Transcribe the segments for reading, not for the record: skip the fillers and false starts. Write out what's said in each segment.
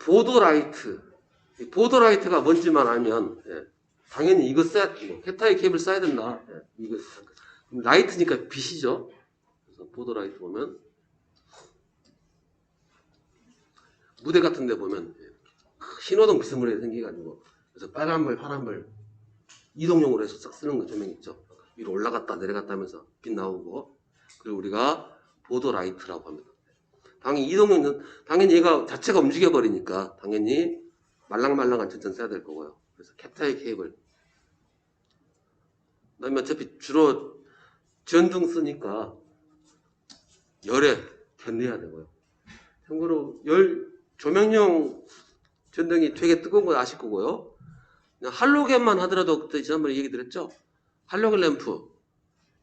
보더라이트. 이 보더라이트가 뭔지만 알면, 예, 당연히 이거 뭐, 캡타이 케이블 써야 된다. 예, 이거, 라이트니까 빛이죠. 그래서 보더라이트 보면, 무대 같은 데 보면, 예, 신호등 비스무리하게 생겨가지고, 그래서 빨간불, 파란불, 이동용으로 해서 싹 쓰는 거 조명 있죠. 위로 올라갔다 내려갔다 하면서 빛 나오고, 그리고 우리가 보더라이트라고 합니다. 당연히 이동용은, 당연히 얘가 자체가 움직여버리니까, 당연히 말랑말랑한 전선 써야 될 거고요. 그래서 캡타이 케이블. 그 다음에 어차피 주로 전등 쓰니까 열에 견뎌야 되고요. 참고로 조명용 전등이 되게 뜨거운 거 아실 거고요. 그냥 할로겐만 하더라도 그때 지난번에 얘기 드렸죠? 할로겐 램프,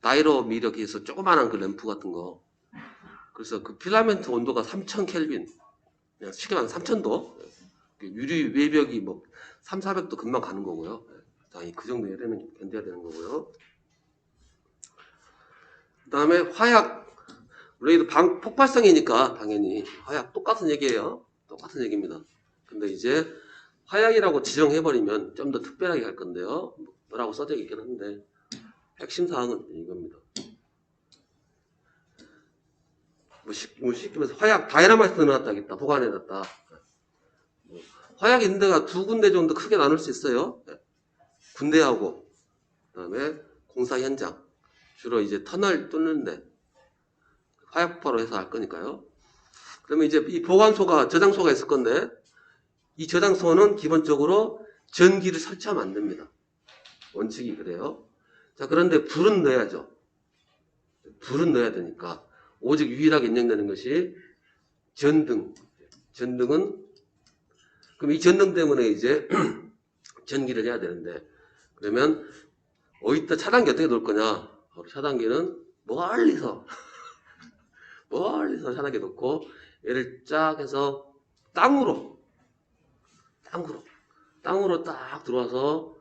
나이로 미력에서 조그만한 그 램프 같은 거. 그래서 그 필라멘트 온도가 3000 켈빈. 그냥 쉽게 말하면 3000도. 유리 외벽이 뭐 3, 400도 금방 가는 거고요. 당연히 그 정도 열에는 견뎌야 되는 거고요. 그 다음에 화약. 우리도 폭발성이니까 당연히 화약 똑같은 얘기예요. 똑같은 얘기입니다. 근데 이제 화약이라고 지정해버리면 좀 더 특별하게 갈 건데요. 뭐라고 써져 있긴 한데 핵심 사항은 이겁니다. 뭐 쉽게 말해서 화약 다이너마이트 넣어놨다겠다. 보관해놨다. 화약 있는 데가 두 군데 정도 크게 나눌 수 있어요. 군대하고 그다음에 공사 현장. 주로 이제 터널 뚫는데 화약 폭발로 해서 할 거니까요. 그러면 이제 이 보관소가 저장소가 있을 건데 이 저장소는 기본적으로 전기를 설치하면 안 됩니다. 원칙이 그래요. 자, 그런데 불은 넣어야죠. 불은 넣어야 되니까 오직 유일하게 인정되는 것이 전등. 전등은 그럼 이 전등 때문에 이제 전기를 해야 되는데 그러면 어디다 차단기 어떻게 놓을 거냐? 차단기는 멀리서 차단기 놓고 얘를 쫙 해서 땅으로 딱 들어와서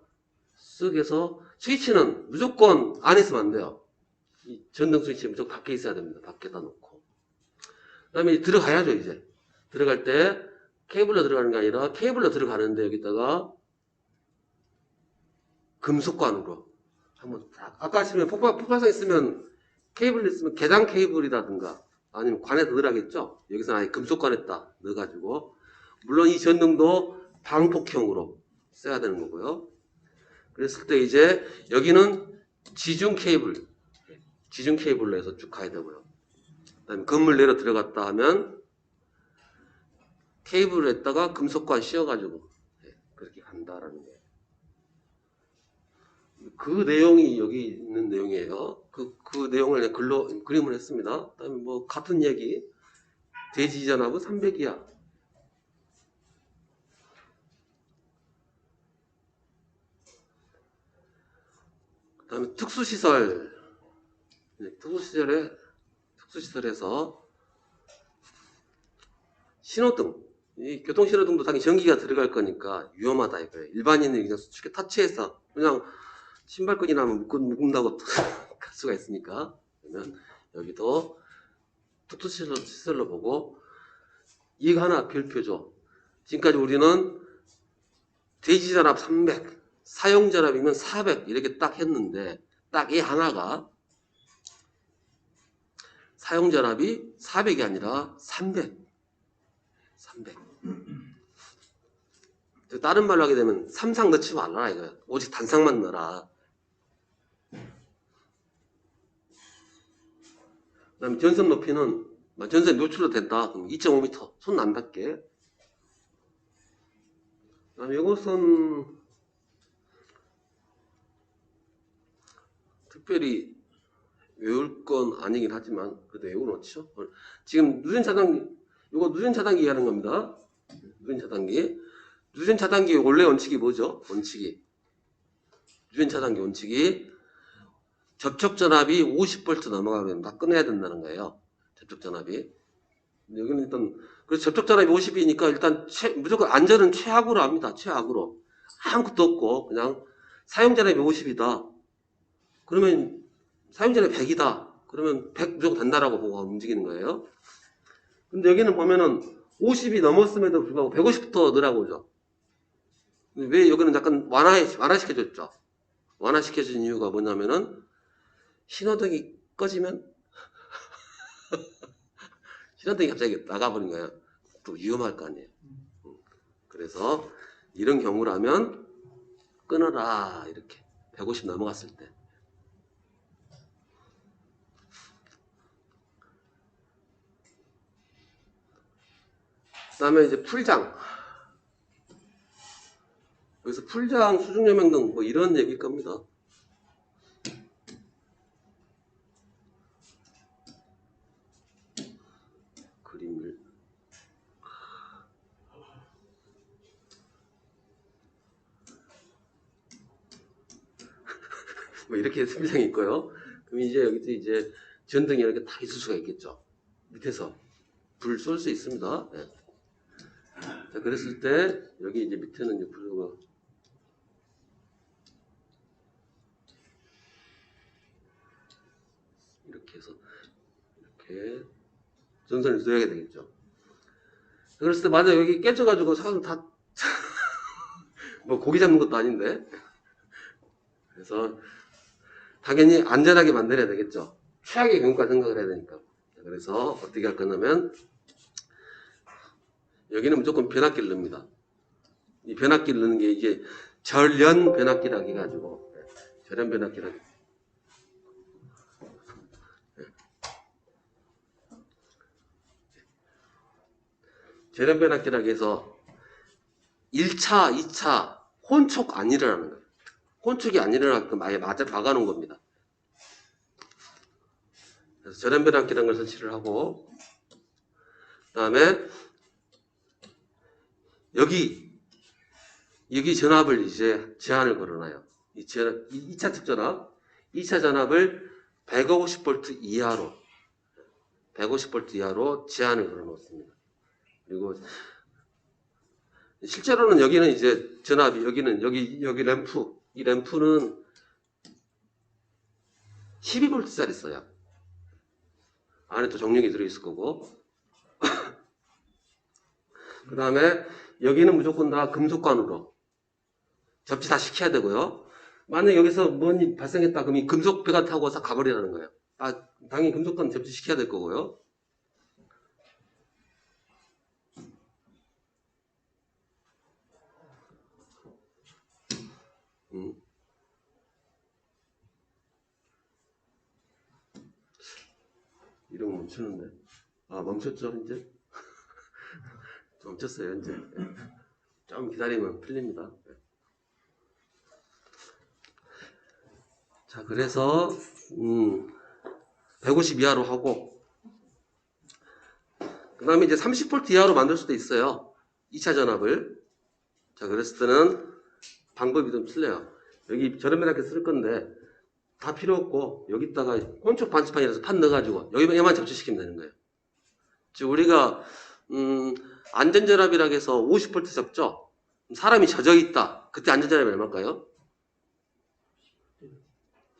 쓱 해서 스위치는 무조건 안에 있으면 안 돼요. 이 전등 스위치 무조건 밖에 있어야 됩니다. 밖에다 놓고. 그 다음에 들어가야죠, 이제. 들어갈 때 케이블로 들어가는 게 아니라 케이블로 들어가는데 여기다가 금속관으로 한번 딱. 아까 하시면 폭발성 있으면 케이블 있으면 계단 케이블이라든가 아니면 관에다 넣으라겠죠? 여기서는 아예 금속관에다 넣어가지고. 물론 이 전등도 방폭형으로 써야 되는 거고요. 그랬을 때 이제 여기는 지중 케이블로 해서 쭉 가야 되고요. 그다음에 건물 내려 들어갔다 하면 케이블에다가 금속관 씌워가지고 그렇게 간다라는 거예요. 그 내용이 여기 있는 내용이에요. 그 내용을 글로 그림을 했습니다. 그다음에 뭐 같은 얘기 대지전압은 300이야. 그 다음에 특수시설에서 신호등, 이 교통신호등도 당연히 전기가 들어갈 거니까 위험하다 이거예요. 일반인이 그냥 쉽게 터치해서 그냥 신발끈이 나면 묶는다고 갈 수가 있으니까. 그러면 여기도 특수시설로 보고 이거 하나 별표죠. 지금까지 우리는 대지전압 300, 사용전압이면 400 이렇게 딱 했는데 딱 이 하나가 사용전압이 400이 아니라 300. 다른 말로 하게 되면 삼상 넣지 말라 이거야. 오직 단상만 넣어라. 그 다음에 전선 높이는 전선 노출도 된다. 그럼 2.5m 손 안 닿게. 그 다음에 이것은 특별히 외울 건 아니긴 하지만 그래도 외워놓죠. 지금 누전 차단기, 이거 누전 차단기 하는 겁니다. 누전 차단기 원래 원칙이 뭐죠? 누전 차단기 원칙이 접촉 전압이 50V 넘어가면 다 끊어야 된다는 거예요. 접촉 전압이. 여기는 일단 그래서 접촉 전압이 50이니까 일단 무조건 안전은 최악으로 합니다. 최악으로. 아무것도 없고 그냥 사용 전압이 50이다. 그러면 사용전압이 100이다. 그러면 100 무조건 된다라고 보고 움직이는 거예요. 근데 여기는 보면은 50이 넘었음에도 불구하고 150부터 넣으라고 그러죠. 왜 여기는 약간 완화시켜줬죠. 완화시켜준 이유가 뭐냐면은 신호등이 꺼지면 신호등이 갑자기 나가버린 거야. 또 위험할 거 아니에요. 그래서 이런 경우라면 끊어라 이렇게 150 넘어갔을 때. 그 다음에 이제 풀장. 여기서 풀장, 수중요명 등 뭐 이런 얘기일 겁니다. 그림을. 뭐 이렇게 풀장이 있고요. 그럼 이제 여기도 이제 전등이 이렇게 다 있을 수가 있겠죠. 밑에서 불 쏠 수 있습니다. 네. 자, 그랬을 때 여기 이제 밑에는 이제 불과 이렇게 해서 이렇게 전선을 둬야 되겠죠. 그랬을 때 만약 여기 깨져가지고 사람 다 뭐 고기 잡는 것도 아닌데 그래서 당연히 안전하게 만들어야 되겠죠. 최악의 경우까지 생각을 해야 되니까. 그래서 어떻게 할 거냐면 여기는 무조건 변압기를 넣습니다. 이 변압기를 넣는 게 이게 절연 변압기라고 해가지고 절연 변압기라고 절연 변압기라고 해서 1차, 2차 혼촉 안 일어나는 거예요. 혼촉이 안 일어나게끔 아예 막아놓은 겁니다. 그래서 절연 변압기라는 걸 설치를 하고 그 다음에 여기 전압을 이제 제한을 걸어놔요. 이 2차 특전압, 2차 전압을 150V 이하로 150V 이하로 제한을 걸어 놓습니다. 그리고 실제로는 여기는 이제 전압이 여기는 여기 램프 이 램프는 12V짜리 써요. 안에 또 정력이 들어있을 거고 그 다음에 여기는 무조건 다 금속관으로 접지 다 시켜야 되고요. 만약 여기서 뭔 일이 발생했다 그러면 이 금속배가 타고 싹 가버리라는 거예요. 당연히 금속관 접지 시켜야 될 거고요. 이러면 멈추는데. 멈췄죠, 이제? 멈췄어요, 이제. 좀 기다리면 풀립니다. 자, 그래서, 150 이하로 하고, 그 다음에 이제 30V 이하로 만들 수도 있어요. 2차 전압을. 자, 그랬을 때는 방법이 좀 틀려요. 여기 저렴하게 쓸 건데, 다 필요 없고, 여기다가 혼촉 반지판이라서 판 넣어가지고, 여기만 접촉시키면 되는 거예요. 즉, 우리가, 안전전압이라고 해서 50V 접죠? 사람이 젖어 있다. 그때 안전전압이 얼마일까요?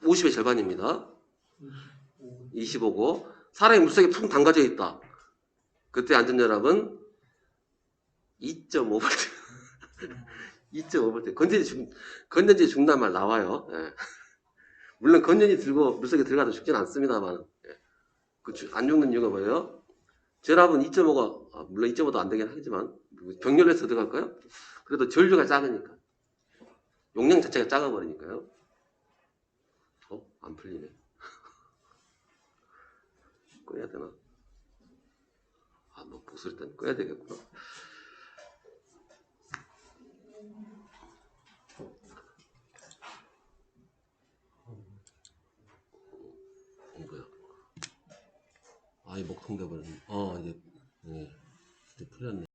50의 절반입니다. 25고, 사람이 물속에 푹 담가져 있다. 그때 안전전압은 2.5V. 2.5V. 건전지 죽는다는 말 나와요. 예. 물론 건전지 들고 물속에 들어가도 죽진 않습니다만, 예. 안 죽는 이유가 뭐예요? 전압은 2.5가, 물론 2.5도 안 되긴 하겠지만, 병렬에서 들어갈까요? 그래도 전류가 작으니까. 용량 자체가 작아버리니까요. 안 풀리네. 꺼야 되나? 뭐 복수를 일단 꺼야 되겠구나. 뭐야? 이 목통돼 버렸네. 이제 풀렸네.